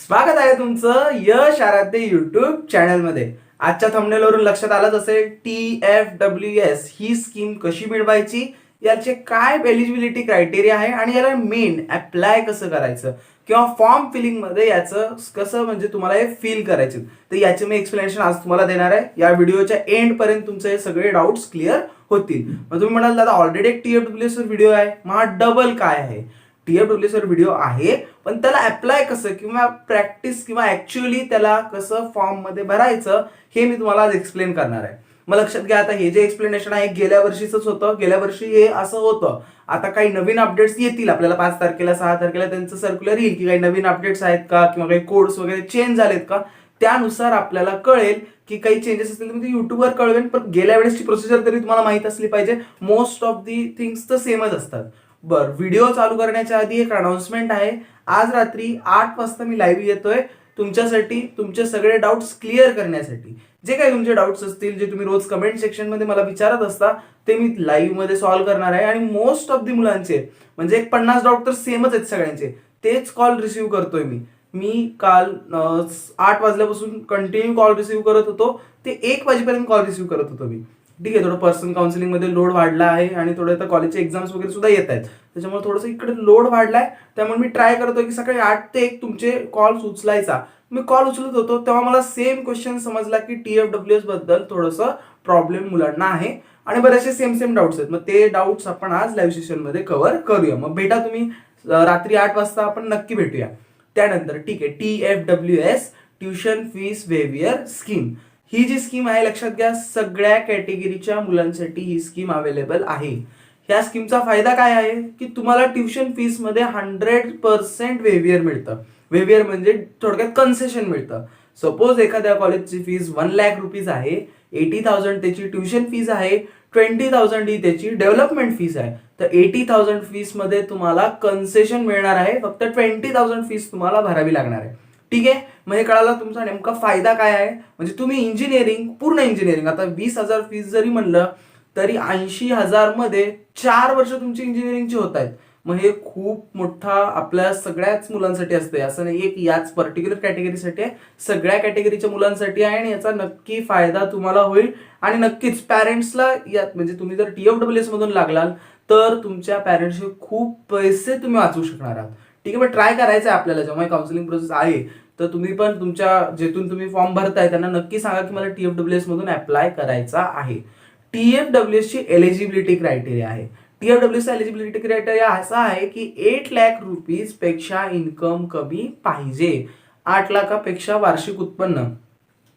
स्वागत आहे तुमचं यश आराध्य युट्यूब चॅनलमध्ये. आजच्या थंबनेलवरून लक्षात आलंच असेल, TFWS ही स्कीम कशी मिळवायची, याचे काय एलिजिबिलिटी क्रायटेरिया आहे आणि याला मेन अप्लाय कसं करायचं किंवा फॉर्म फिलिंग मध्ये याचं कसं म्हणजे तुम्हाला हे फिल करायचे, तर याचे मी एक्सप्लेनेशन आज तुम्हाला देणार आहे. या व्हिडिओच्या एंड पर्यंत तुमचे हे सगळे डाऊट्स क्लिअर होतील. मग तुम्ही म्हणाल दादा ऑलरेडी एक TFWS वर व्हिडिओ आहे, मग हा डबल काय आहे? TFWS वर व्हिडिओ आहे, पण त्याला अप्लाय कसं किंवा प्रॅक्टिस किंवा ऍक्च्युअली त्याला कसं फॉर्म मध्ये भरायचं हे मी तुम्हाला आज एक्सप्लेन करणार आहे. मग लक्षात घ्या, आता हे जे एक्सप्लेनेशन आहे गेल्या वर्षीच होतं. गेल्या वर्षी हे असं होतं. आता काही नवीन अपडेट्स येतील आपल्याला 5 तारखेला 6 तारखेला त्यांचं सर्क्युलर येईल की काही नवीन अपडेट्स आहेत का किंवा काही कोड्स वगैरे चेंज झालेत का, त्यानुसार आपल्याला कळेल की काही चेंजेस असतील तर मी युट्यूबवर कळवेन. पण गेल्या वेळेसची प्रोसिजर तरी तुम्हाला माहित असली पाहिजे. मोस्ट ऑफ दी थिंग्स तर सेमच असतात. व्हिडिओ चालू करण्याच्या आधी एक अनाउन्समेंट आहे. आज रात्री 8 वाजता मी लाईव्ह येतोय तुमच्यासाठी, तुमचे सगळे डाऊट्स क्लिअर करण्यासाठी. जे काही तुमचे डाऊट्स असतील, जे तुम्ही रोज कमेंट सेक्शन मध्ये मला विचारत असता, ते मी लाईव्ह मध्ये सॉल्व्ह करणार आहे. आणि मोस्ट ऑफ दी मुलांचे म्हणजे एक 50 डाऊट तर सेमच आहेत सगळ्यांचे, तेच कॉल रिसिव्ह करतोय मी काल 8 वाजल्यापासून कंटिन्यू कॉल रिसिव्ह करत होतो. ते 1 वाजेपर्यंत कॉल रिसिव्ह करत होतो मी. ठीक आहे, थोडं पर्सनल काउन्सिलिंग मध्ये लोड वाढला आहे आणि थोडं आता कॉलेजचे एक्झाम्स वगैरे सुद्धा येत आहेत, त्याच्यामुळे थोडंसं इकडे लोड वाढलाय. त्यामुळे मी ट्राय करतो की सकाळी 8 ते 1 तुमचे कॉल्स उचलायचा. मी कॉल उचलत होतो तेव्हा मला सेम क्वेश्चन समजला की TFWS बद्दल थोडंसं प्रॉब्लेम मुलांना आहे आणि बरेचसे सेम डाऊट्स आहेत. मग ते डाऊट्स आपण आज लाईव्ह सेशन मध्ये कव्हर करूया. मग भेटा तुम्ही रात्री 8 वाजता, आपण नक्की भेटूया. त्यानंतर ठीक आहे, TFWS tuition fees waiver scheme ही जी स्कीम आहे, लक्षात घ्या, सगळ्या कॅटेगरीच्या मुलांसाठी ही स्कीम अवेलेबल आहे. ह्या स्कीमचा फायदा काय आहे की तुम्हाला ट्युशन फीस मध्ये 100% वेव्हियर मिळतं. वेव्हियर म्हणजे थोडक्यात कन्सेशन मिळतं. सपोज एखाद्या कॉलेजची फीस 1 लाख रुपीज आहे, 80,000 त्याची ट्युशन फीस आहे, 20,000 ही त्याची डेव्हलपमेंट फीस आहे. तर 80,000 फीस मध्ये तुम्हाला कन्सेशन मिळणार आहे, फक्त 20,000 फीस तुम्हाला भरावी लागणार आहे. ठीक आहे, मग हे कळालं तुमचा नेमका फायदा काय आहे. म्हणजे तुम्ही इंजिनिअरिंग, पूर्ण इंजिनिअरिंग, आता 20,000 फीस जरी म्हणलं तरी 80,000 मध्ये 4 वर्ष तुमची इंजिनिअरिंगची होत आहेत. मग हे खूप मोठा आपल्या सगळ्याच मुलांसाठी असते, असं नाही एक याच पर्टिक्युलर कॅटेगरीसाठी आहे, सगळ्या कॅटेगरीच्या मुलांसाठी आहे. आणि याचा नक्की फायदा तुम्हाला होईल. आणि नक्कीच पॅरेंट्सला यात, म्हणजे तुम्ही जर TFWS मधून लागलाल तर तुमच्या पॅरेंट्सचे खूप पैसे तुम्ही वाचवू शकणार आहात. ठीक आहे, पण ट्राय करायचं आहे आपल्याला. जेव्हा काउन्सिलिंग प्रोसेस आहे तर तुम्ही पण तुमच्या जेथून तुम्ही फॉर्म भरताय त्यांना नक्की सांगा की मला TFWS मधून अप्लाय करायचा आहे. TFWS ची एलिजिबिलिटी क्रायटेरिया आहे. TFWS चा एलिजिबिलिटी क्रायटेरिया असा आहे की 8 लाख रुपीज पेक्षा इन्कम कमी पाहिजे. 8 लाखापेक्षा वार्षिक उत्पन्न,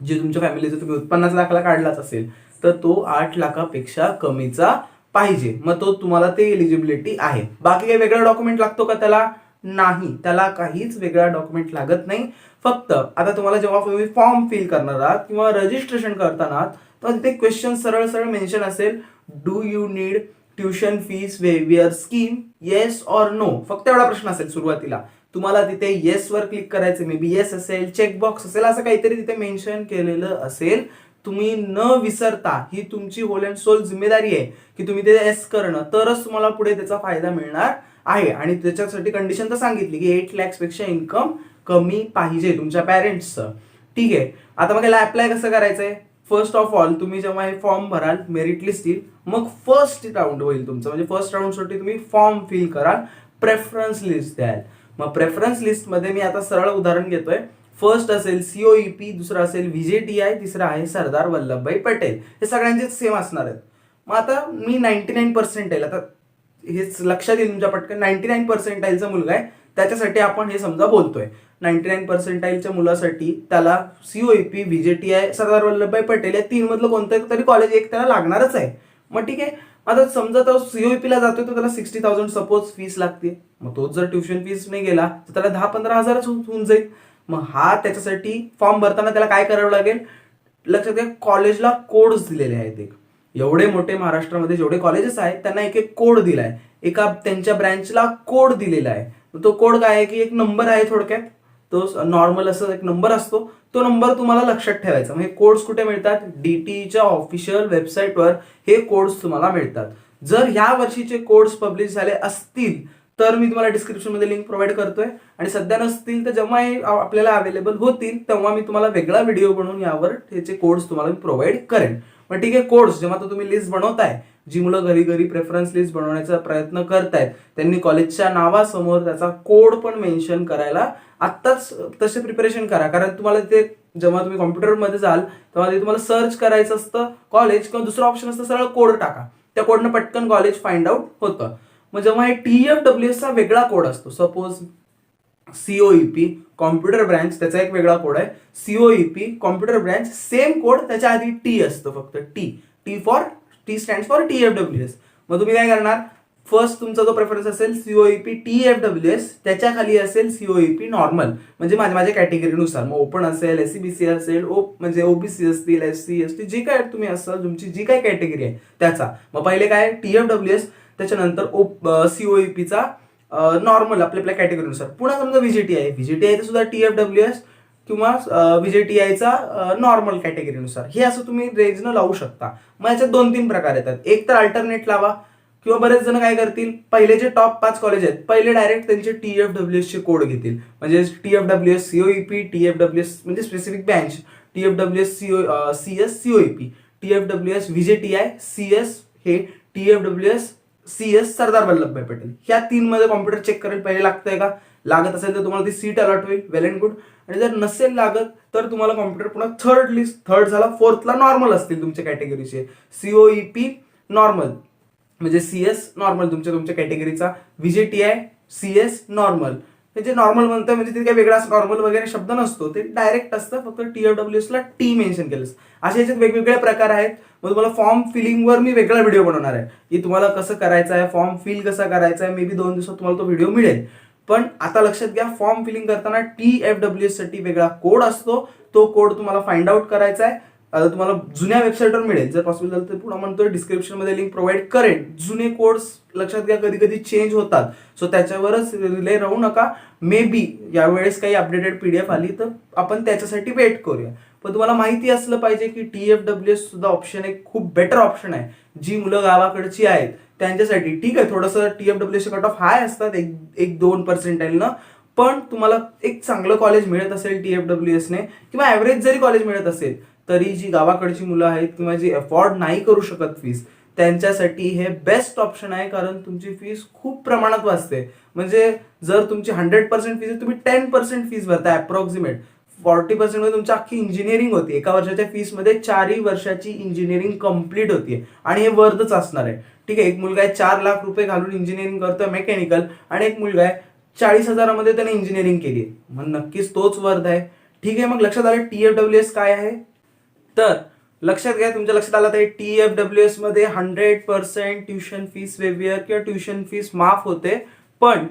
जे तुमच्या फॅमिलीचं तुम्ही उत्पन्नाचा दाखला काढलाच असेल तर तो 8 लाखापेक्षा कमीचा पाहिजे. मग तो तुम्हाला ते एलिजिबिलिटी आहे. बाकी काही वेगळा डॉक्युमेंट लागतो का त्याला? नाही, त्याला काहीच वेगळा डॉक्युमेंट लागत नाही. फक्त आता तुम्हाला जेव्हा तुम्ही फॉर्म फिल करणार आहात किंवा रजिस्ट्रेशन करताना तर तिथे क्वेश्चन सरळ सरळ मेन्शन असेल, do you need tuition fees waiver scheme, yes or no. फक्त एवढा प्रश्न असेल सुरुवातीला. तुम्हाला तिथे येस वर क्लिक करायचं, मे बी येस असेल, चेकबॉक्स असेल, असं काहीतरी तिथे मेन्शन केलेलं असेल. तुम्ही न विसरता, ही तुमची होल अँड सोल जिम्मेदारी आहे की तुम्ही ते येस करणं, तरच तुम्हाला पुढे त्याचा फायदा मिळणार आहे. आणि त्याच्यासाठी कंडिशन तर सांगितली की 8 लाख पेक्षा इन्कम कमी पाहिजे तुमच्या पॅरेंट्सचं. ठीक आहे, आता मग याला अप्लाय कसं करायचंय? फर्स्ट ऑफ ऑल तुम्ही जेव्हा हे फॉर्म भराल, मेरिट लिस्ट येईल, मग फर्स्ट राऊंड होईल तुमचं. म्हणजे फर्स्ट राऊंड साठी तुम्ही फॉर्म फिल कराल, प्रेफरन्स लिस्ट द्याल. मग प्रेफरन्स लिस्ट मध्ये मी आता सरळ उदाहरण घेतोय. फर्स्ट असेल COEP, दुसरा असेल VJTI, तिसरा आहे सरदार वल्लभभाई पटेल. हे सगळ्यांचे सेम असणार आहेत. मग आता मी 99 पर्सेंटाईल, आता हेच लक्षात येईल तुमच्या पटकन, 99 पर्सेंटाईलचा मुलगा आहे, त्याच्यासाठी आपण हे समजा बोलतोय. 99 पर्सेंटाईलच्या मुलासाठी त्याला COEP, VJTI, सरदार वल्लभभाई पटेल या 3 मधलं कोणतं तरी कॉलेज एक त्याला लागणारच आहे. मग ठीक आहे, आता समजा तो COEP ला जातोय तर त्याला 60,000 सपोज फीस लागते. मग तोच जर ट्युशन फीस नाही गेला तर त्याला 10-15 हजारच होऊन जाईल. मग हा त्याच्यासाठी फॉर्म भरताना त्याला काय करावं लागेल? लक्षात घ्या, कॉलेजला कोड्स दिलेले आहेत. एक एवढे मोठे महाराष्ट्रामध्ये जेवढे कॉलेजेस आहेत त्यांना एक एक कोड दिलाय, एका त्यांच्या ब्रँचला कोड दिलेला आहे. तो कोड काय आहे की एक नंबर आहे, थोडक्यात तो नॉर्मल असं एक नंबर असतो. तो नंबर तुम्हाला लक्षात ठेवायचा. हे कोड्स कुठे मिळतात? DTEच्या ऑफिशियल वेबसाईटवर हे कोड्स तुम्हाला मिळतात. जर ह्या वर्षीचे कोड्स पब्लिश झाले असतील तर मी तुम्हाला डिस्क्रिप्शनमध्ये लिंक प्रोव्हाइड करतोय. आणि सध्या नसतील तर जेव्हा आपल्याला अवेलेबल होतील तेव्हा मी तुम्हाला वेगळा व्हिडिओ बनवून यावर त्याचे कोड्स तुम्हाला प्रोव्हाइड करेन. मग ठीक आहे, कोड्स जेव्हा तुम्ही लिस्ट बनवताय, जी मुलं घरी घरी प्रेफरन्स लिस्ट बनवण्याचा प्रयत्न करतायत त्यांनी कॉलेजच्या नावासमोर त्याचा कोड पण मेन्शन करायला आत्ताच तसे प्रिपरेशन करा. कारण तुम्हाला ते जेव्हा तुम्ही कॉम्प्युटरमध्ये जाल तेव्हा ते तुम्हाला सर्च करायचं असतं कॉलेज, किंवा दुसरं ऑप्शन असतं सरळ कोड टाका, त्या कोडनं पटकन कॉलेज फाइंड आउट होतं. मग जेव्हा हे TFWS चा वेगळा कोड असतो, सपोज COEP कॉम्प्युटर ब्रँच त्याचा एक वेगळा कोड आहे, COEP computer branch same code त्याच्या आधी T असतं, फक्त T स्टँड्स फॉर TFWS. मग तुम्ही काय करणार, फर्स्ट तुमचा जो प्रेफरन्स असेल COEP TFWS, त्याच्या खाली असेल COEP नॉर्मल, म्हणजे माझ्या कॅटेगरीनुसार. मग ओपन असेल, SCBC असेल, म्हणजे OBC असतील, SC ST, जे काय तुम्ही असाल तुमची जी काय कॅटेगरी आहे त्याचा. मग पहिले काय TFWS, त्याच्यानंतर COEP चा नॉर्मल आपल्या कॅटेगरीनुसार. पुन्हा समजा VJTI चा सुद्धा TFWS किंवा VJTIचा नॉर्मल कॅटेगरीनुसार. हे असं तुम्ही रेंजनं लावू शकता. मग याच्यात 2-3 प्रकार येतात. एक तर अल्टरनेट लावा, किंवा बरेच जण काय करतील, पहिले जे टॉप 5 कॉलेज आहेत पहिले डायरेक्ट त्यांचे TFWS चे कोड घेतील. म्हणजे TFWS COEP, TFWS म्हणजे specific branch, TFWS CS COEP, TFWS VJTI CS, हे TFWS CS सरदार वल्लभभाई पटेल. ह्या 3 मध्ये कॉम्प्युटर चेक करेल पहिले लागतंय का. लागत असेल तर तुम्हाला ती सीट अलॉट होईल, वेल अँड गुड. आणि जर नसेल लागत तर तुम्हाला कॉम्प्युटर पुन्हा थर्ड झाला, फोर्थला नॉर्मल असतील तुमच्या कॅटेगरीचे, COEP नॉर्मल म्हणजे CS नॉर्मल तुमच्या कॅटेगरीचा, VJTI CS नॉर्मल. जे नॉर्मल म्हणतोय म्हणजे ते काही वेगळा नॉर्मल वगैरे शब्द नसतो, ते डायरेक्ट असतं, फक्त TFWS ला T मेन्शन केलं. असे याच्यात वेगवेगळे प्रकार आहेत. मग तुम्हाला फॉर्म फिलिंगवर मी वेगळा व्हिडिओ बनवणार आहे की तुम्हाला कसं करायचं आहे, फॉर्म फिल कसा करायचा आहे. मे बी 2 दिवसात तुम्हाला तो व्हिडिओ मिळेल. पण आता लक्षात घ्या, फॉर्म फिलिंग करताना TFWS साठी वेगळा कोड असतो, तो कोड तुम्हाला फाइंड आउट करायचा आहे. तुम्हाला जुन्या वेबसाईटवर मिळेल, जर पॉसिबल झालं तर पुन्हा म्हणतोय डिस्क्रिप्शन मध्ये लिंक प्रोव्हाइड करेन. जुने कोड्स लक्षात घ्या कधी कधी चेंज होतात, सो त्याच्यावरच रिले राहू नका. मे बी यावेळेस काही अपडेटेड PDF आली तर आपण त्याच्यासाठी वेट करूया. पण तुम्हाला माहिती असलं पाहिजे की TFWS सुद्धा ऑप्शन एक खूप बेटर ऑप्शन आहे. जी मुलं गावाकडची आहेत त्यांच्यासाठी ठीक आहे, थोडंसं TFWS कट ऑफ हाय असतात, 1-2% न, पण तुम्हाला एक चांगलं कॉलेज मिळत असेल TFWS ने, किंवा ऍव्हरेज जरी कॉलेज मिळत असेल तरी जी गावाकडची मुलं आहेत किंवा जी अफोर्ड नाही करू शकत फीस, त्यांच्यासाठी हे बेस्ट ऑप्शन आहे. कारण तुमची फीस खूप प्रमाणात वाचते. म्हणजे जर तुमची 100% फीस तुम्ही 10% फीस भरता, अप्रॉक्सिमेट 40% मध्ये तुमची अख्खी इंजिनिअरिंग होती. एका वर्षाच्या फीस मध्ये 4 वर्षाची इंजिनिअरिंग कम्प्लीट होतीये, आणि हे वर्धच असणार आहे. ठीक आहे, एक मुलगा आहे 4 लाख रुपये घालून इंजिनिअरिंग करतोय मेकॅनिकल, आणि एक मुलगा आहे 40,000 त्याने इंजिनिअरिंग केली, मग नक्कीच तोच वर्ध आहे. ठीक आहे, मग लक्षात आलं TFWS काय आहे. तर लक्षात घ्या, तुमच्या लक्षात आलं तर TFWS मध्ये 100% ट्युशन फीस वेव्हिअर किंवा ट्युशन फीस माफ होते. पण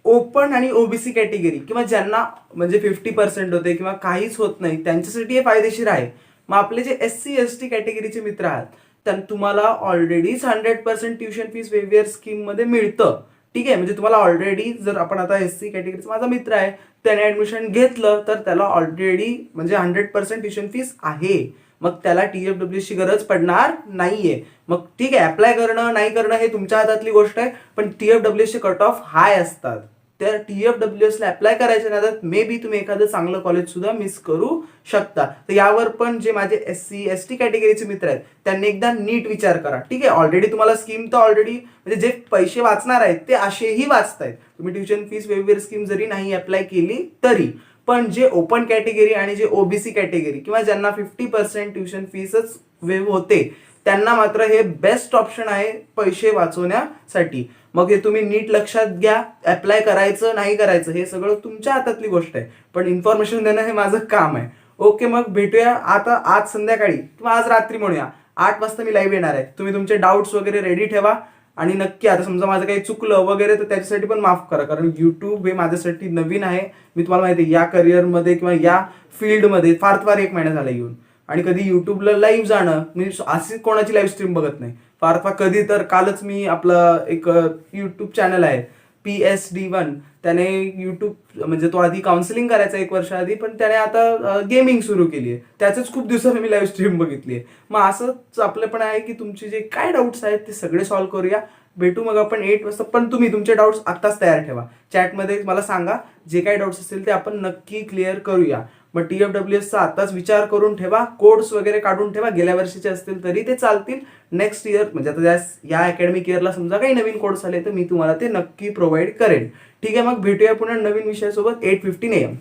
ओपन आणि OBC कॅटेगरी किंवा ज्यांना म्हणजे 50% होते किंवा काहीच होत नाही त्यांच्यासाठी हे फायदेशीर आहे. मग आपले जे SC ST कॅटेगरीचे मित्र आहात तर तुम्हाला ऑलरेडीच 100% ट्युशन फीस वेव्हिअर स्कीम मध्ये मिळतं. ठीक आहे, म्हणजे तुम्हाला ऑलरेडी, जर आपण आता SC कॅटेगरीचा माझा मित्र आहे त्याने ऍडमिशन घेतलं तर त्याला ऑलरेडी म्हणजे 100% ट्युशन फीस आहे. मग त्याला TFWS ची गरज पडणार नाहीये. मग ठीक आहे, अप्लाय करणं नाही करणं हे तुमच्या हातातली गोष्ट आहे, पण TFWS चे कट ऑफ हाय असतात. त्या TFWS ला अप्लाय करायच्या नादात मे बी तुम्ही एखादं चांगलं कॉलेज सुद्धा मिस करू शकता. तर यावर पण जे माझे SC ST कॅटेगरीचे मित्र आहेत त्यांनी एकदा नीट विचार करा. ठीक आहे, ऑलरेडी तुम्हाला स्कीम तर ऑलरेडी म्हणजे जे पैसे वाचणार आहेत ते असेही वाचतायत, तुम्ही ट्युशन फीस वेव्हिअर स्कीम जरी नाही अप्लाय केली तरी. पण जे ओपन कॅटेगरी आणि जे OBC कॅटेगरी किंवा ज्यांना 50% ट्युशन फीसच वेव होते त्यांना मात्र हे बेस्ट ऑप्शन आहे पैसे वाचवण्यासाठी. मग हे तुम्ही नीट लक्षात घ्या. अप्लाय करायचं नाही करायचं हे सगळं तुमच्या हातातली गोष्ट आहे, पण इन्फॉर्मेशन देणं हे माझं काम आहे. ओके, मग भेटूया आता आज संध्याकाळी किंवा आज रात्री म्हणूया 8 वाजता मी लाईव्ह येणार आहे. तुम्ही तुमचे डाऊट्स वगैरे रेडी ठेवा. आणि नक्की आता समजा माझं काही चुकलं वगैरे तर त्याच्यासाठी पण माफ करा, कारण YouTube हे माझ्यासाठी नवीन आहे. मी तुम्हाला माहिती आहे या करिअरमध्ये किंवा या फील्डमध्ये फार 1 महिना झाला येऊन, आणि कधी युट्यूबला लाईव्ह जाणं मी अशी कोणाची लाईव्ह स्ट्रीम बघत नाही. फार कधी तर कालच मी आपलं एक YouTube चॅनल आहे PSD1 त्याने यूट्यूब म्हणजे तो आधी काउन्सिलिंग करायचा 1 वर्ष आधी, पण त्याने आता गेमिंग सुरू केली आहे. त्याचंच खूप दिवसांनी मी लाईव्ह स्ट्रीम बघितली आहे. मग असंच आपलं पण आहे की तुमचे जे काय डाऊट्स आहेत ते सगळे सॉल्व्ह करूया. भेटू मग आपण 8 वाजता. पण तुम्ही तुमचे डाऊट्स आत्ताच तयार ठेवा, चॅटमध्ये मला सांगा, जे काही डाऊट्स असतील ते आपण नक्की क्लिअर करूया. मग TFWSचा आताच विचार करून ठेवा, कोड्स वगैरे काढून ठेवा, गेल्या वर्षीचे असतील तरी ते चालतील. नेक्स्ट इयर म्हणजे आता या अकॅडमिक इयरला समजा काही नवीन कोर्स आले तर मी तुम्हाला ते नक्की प्रोव्हाइड करेन. ठीक आहे, मग भेटूया पुन्हा नवीन विषयासोबत 8:15 AM.